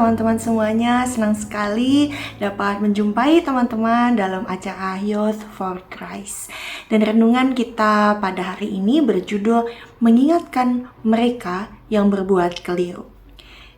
teman-teman semuanya, senang sekali dapat menjumpai teman-teman dalam acara Youth for Christ. Dan renungan kita pada hari ini berjudul Mengingatkan Mereka yang Berbuat Keliru.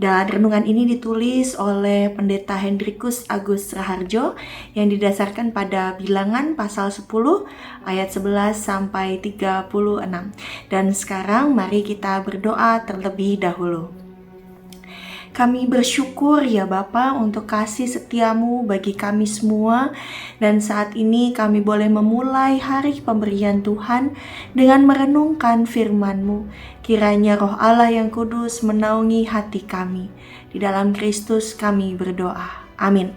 Dan renungan ini ditulis oleh Pendeta Hendrikus Agus Raharjo yang didasarkan pada Bilangan pasal 10 ayat 11 sampai 36. Dan sekarang mari kita berdoa terlebih dahulu. Kami bersyukur ya Bapa untuk kasih setiamu bagi kami semua. Dan saat ini kami boleh memulai hari pemberian Tuhan dengan merenungkan firman-Mu. Kiranya Roh Allah yang kudus menaungi hati kami. Di dalam Kristus kami berdoa. Amin.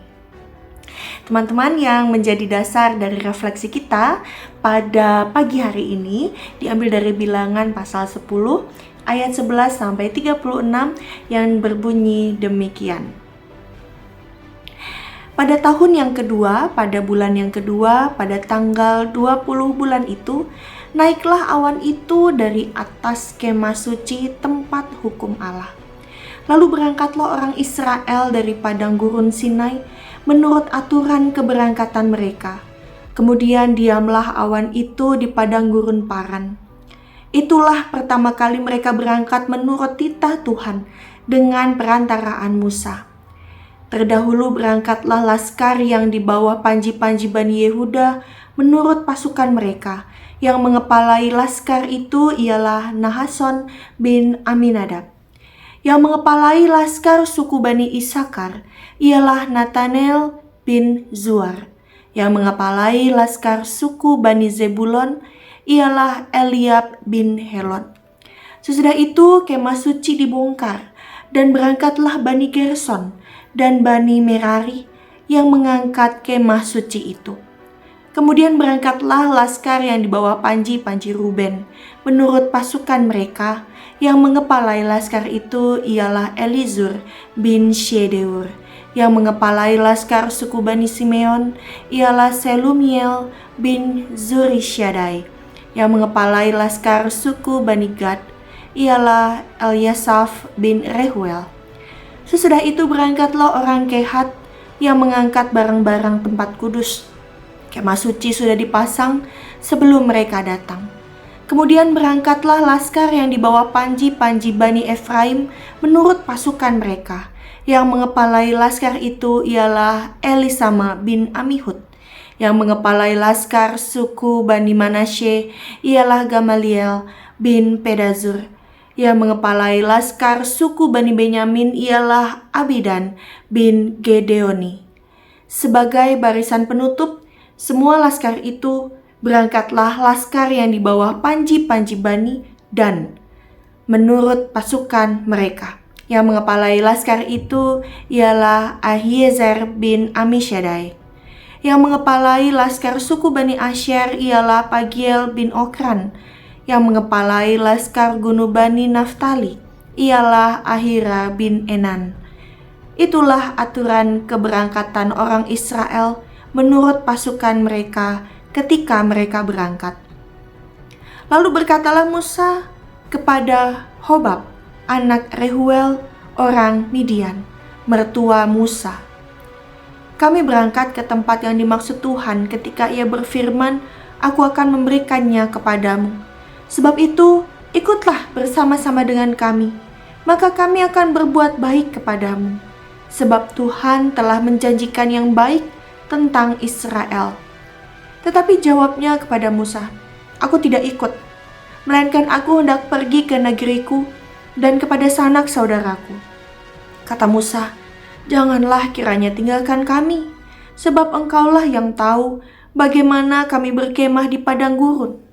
Teman-teman, yang menjadi dasar dari refleksi kita pada pagi hari ini diambil dari Bilangan pasal 10 ayat 11 sampai 36 yang berbunyi demikian. Pada tahun yang kedua, pada bulan yang kedua, pada tanggal 20 bulan itu, naiklah awan itu dari atas kemah suci tempat hukum Allah. Lalu berangkatlah orang Israel dari padang gurun Sinai menurut aturan keberangkatan mereka. Kemudian diamlah awan itu di padang gurun Paran. Itulah pertama kali mereka berangkat menurut titah Tuhan dengan perantaraan Musa. Terdahulu berangkatlah laskar yang di bawah panji-panji Bani Yehuda menurut pasukan mereka. Yang mengepalai laskar itu ialah Nahason bin Aminadab. Yang mengepalai laskar suku Bani Isakar ialah Natanel bin Zuar. Yang mengepalai laskar suku Bani Zebulon ialah Eliab bin Helon. Sesudah itu kemah suci dibongkar dan berangkatlah Bani Gerson dan Bani Merari yang mengangkat kemah suci itu. Kemudian berangkatlah laskar yang di bawah panji-panji Ruben menurut pasukan mereka. Yang mengepalai laskar itu ialah Elizur bin Shedeur. Yang mengepalai laskar suku Bani Simeon ialah Selumiel bin Zurishaddai. Yang mengepalai laskar suku Bani Gad ialah Eliasaf bin Rehuel. Sesudah itu berangkatlah orang Kehat yang mengangkat barang-barang tempat kudus. Kemah suci sudah dipasang sebelum mereka datang. Kemudian berangkatlah laskar yang di bawah panji-panji Bani Efraim menurut pasukan mereka. Yang mengepalai laskar itu ialah Elisama bin Amihud. Yang mengepalai laskar suku Bani Manasye ialah Gamaliel bin Pedazur. Yang mengepalai laskar suku Bani Benyamin ialah Abidan bin Gedeoni. Sebagai barisan penutup, semua laskar itu berangkatlah laskar yang di bawah panji-panji Bani Dan menurut pasukan mereka. Yang mengepalai laskar itu ialah Ahiezer bin Amishaddai. Yang mengepalai laskar suku Bani Asher ialah Pagiel bin Okran. Yang mengepalai laskar gunu Bani Naftali ialah Ahira bin Enan. Itulah aturan keberangkatan orang Israel menurut pasukan mereka ketika mereka berangkat. Lalu berkatalah Musa kepada Hobab, anak Rehuel, orang Midian, mertua Musa, "Kami berangkat ke tempat yang dimaksud Tuhan ketika Ia berfirman, Aku akan memberikannya kepadamu. Sebab itu, ikutlah bersama-sama dengan kami, maka kami akan berbuat baik kepadamu. Sebab Tuhan telah menjanjikan yang baik tentang Israel." Tetapi jawabnya kepada Musa, "Aku tidak ikut, melainkan aku hendak pergi ke negeriku dan kepada sanak saudaraku." Kata Musa, "Janganlah kiranya tinggalkan kami, sebab engkaulah yang tahu bagaimana kami berkemah di padang gurun.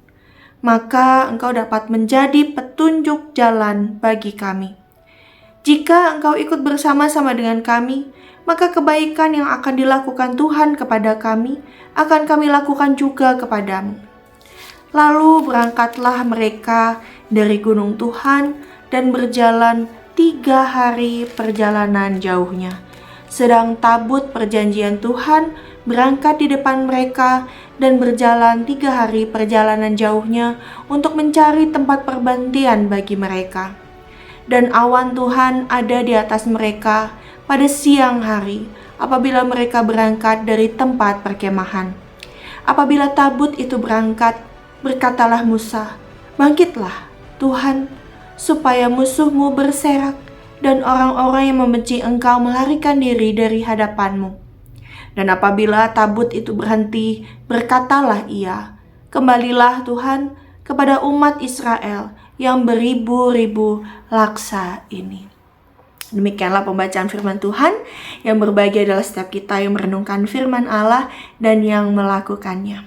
Maka engkau dapat menjadi petunjuk jalan bagi kami. Jika engkau ikut bersama-sama dengan kami, maka kebaikan yang akan dilakukan Tuhan kepada kami akan kami lakukan juga kepadamu." Lalu berangkatlah mereka dari gunung Tuhan dan berjalan 3 hari perjalanan jauhnya. Sedang tabut perjanjian Tuhan berangkat di depan mereka dan berjalan 3 hari perjalanan jauhnya untuk mencari tempat perbantian bagi mereka. Dan awan Tuhan ada di atas mereka pada siang hari apabila mereka berangkat dari tempat perkemahan. Apabila tabut itu berangkat, berkatalah Musa, "Bangkitlah, Tuhan, supaya musuhmu berserak dan orang-orang yang membenci engkau melarikan diri dari hadapanmu." Dan apabila tabut itu berhenti, berkatalah ia, "Kembalilah Tuhan kepada umat Israel yang beribu-ribu laksa ini." Demikianlah pembacaan firman Tuhan. Yang berbahagia adalah setiap kita yang merenungkan firman Allah dan yang melakukannya.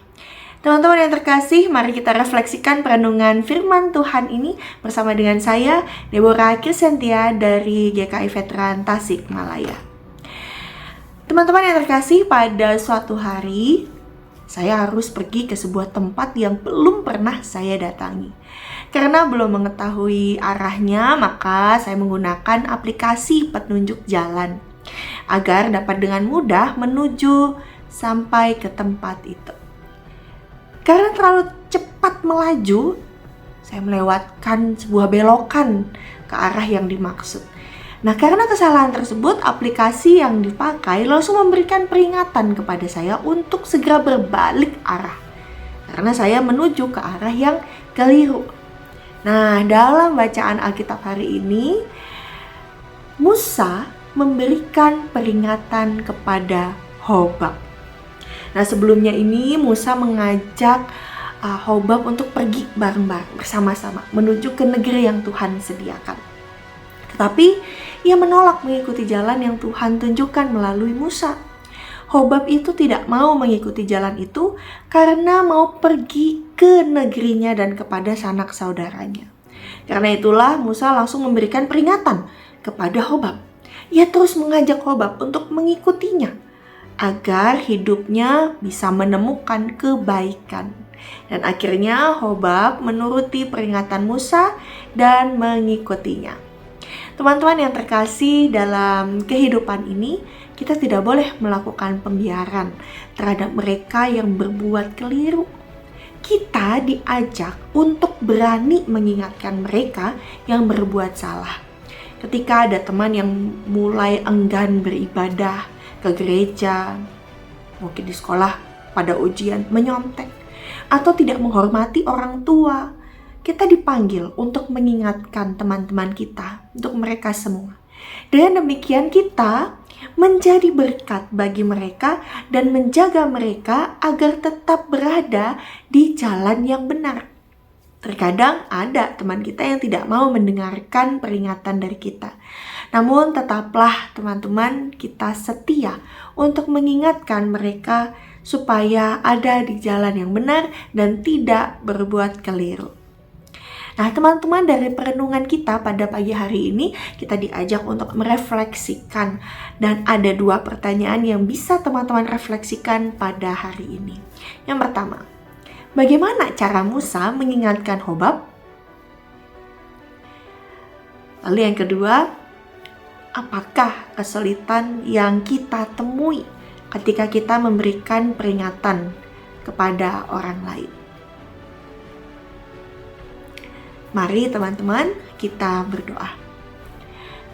Teman-teman yang terkasih, mari kita refleksikan perenungan firman Tuhan ini bersama dengan saya, Deborah Kirsentia dari GKI Veteran Tasikmalaya. Teman-teman yang terkasih, pada suatu hari saya harus pergi ke sebuah tempat yang belum pernah saya datangi. Karena belum mengetahui arahnya, maka saya menggunakan aplikasi petunjuk jalan agar dapat dengan mudah menuju sampai ke tempat itu. Karena terlalu cepat melaju, saya melewatkan sebuah belokan ke arah yang dimaksud. Nah, karena kesalahan tersebut, aplikasi yang dipakai langsung memberikan peringatan kepada saya untuk segera berbalik arah. Karena saya menuju ke arah yang keliru. Nah, dalam bacaan Alkitab hari ini, Musa memberikan peringatan kepada Hobab. Nah, sebelumnya ini Musa mengajak Hobab untuk pergi bareng-bareng bersama-sama menuju ke negeri yang Tuhan sediakan. Tetapi ia menolak mengikuti jalan yang Tuhan tunjukkan melalui Musa. Hobab itu tidak mau mengikuti jalan itu karena mau pergi ke negerinya dan kepada sanak saudaranya. Karena itulah Musa langsung memberikan peringatan kepada Hobab. Ia terus mengajak Hobab untuk mengikutinya agar hidupnya bisa menemukan kebaikan. Dan akhirnya Hobab menuruti peringatan Musa dan mengikutinya. Teman-teman yang terkasih, dalam kehidupan ini kita tidak boleh melakukan pembiaran terhadap mereka yang berbuat keliru. Kita diajak untuk berani mengingatkan mereka yang berbuat salah. Ketika ada teman yang mulai enggan beribadah ke gereja, mungkin di sekolah pada ujian menyontek, atau tidak menghormati orang tua, kita dipanggil untuk mengingatkan teman-teman kita, untuk mereka semua. Dengan demikian kita menjadi berkat bagi mereka dan menjaga mereka agar tetap berada di jalan yang benar. Terkadang ada teman kita yang tidak mau mendengarkan peringatan dari kita. Namun tetaplah teman-teman kita setia untuk mengingatkan mereka supaya ada di jalan yang benar dan tidak berbuat keliru. Nah, teman-teman, dari perenungan kita pada pagi hari ini, kita diajak untuk merefleksikan. Dan ada 2 pertanyaan yang bisa teman-teman refleksikan pada hari ini. Yang pertama, bagaimana cara Musa mengingatkan Hobab? Lalu yang kedua, apakah kesulitan yang kita temui ketika kita memberikan peringatan kepada orang lain? Mari teman-teman kita berdoa.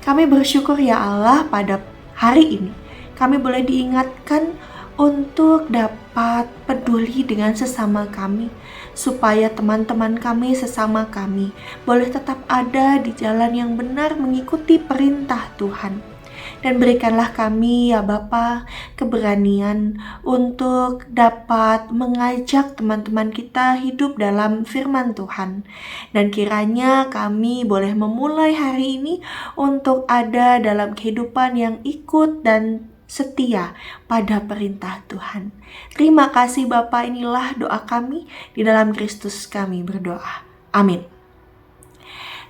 Kami bersyukur ya Allah, pada hari ini kami boleh diingatkan untuk dapat peduli dengan sesama kami, supaya teman-teman kami sesama kami boleh tetap ada di jalan yang benar mengikuti perintah Tuhan. Dan berikanlah kami ya Bapa keberanian untuk dapat mengajak teman-teman kita hidup dalam firman Tuhan. Dan kiranya kami boleh memulai hari ini untuk ada dalam kehidupan yang ikut dan setia pada perintah Tuhan. Terima kasih Bapa, inilah doa kami, di dalam Kristus kami berdoa. Amin.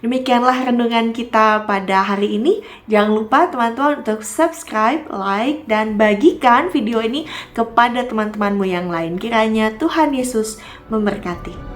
Demikianlah renungan kita pada hari ini. Jangan lupa teman-teman untuk subscribe, like, dan bagikan video ini kepada teman-temanmu yang lain. Kiranya Tuhan Yesus memberkati.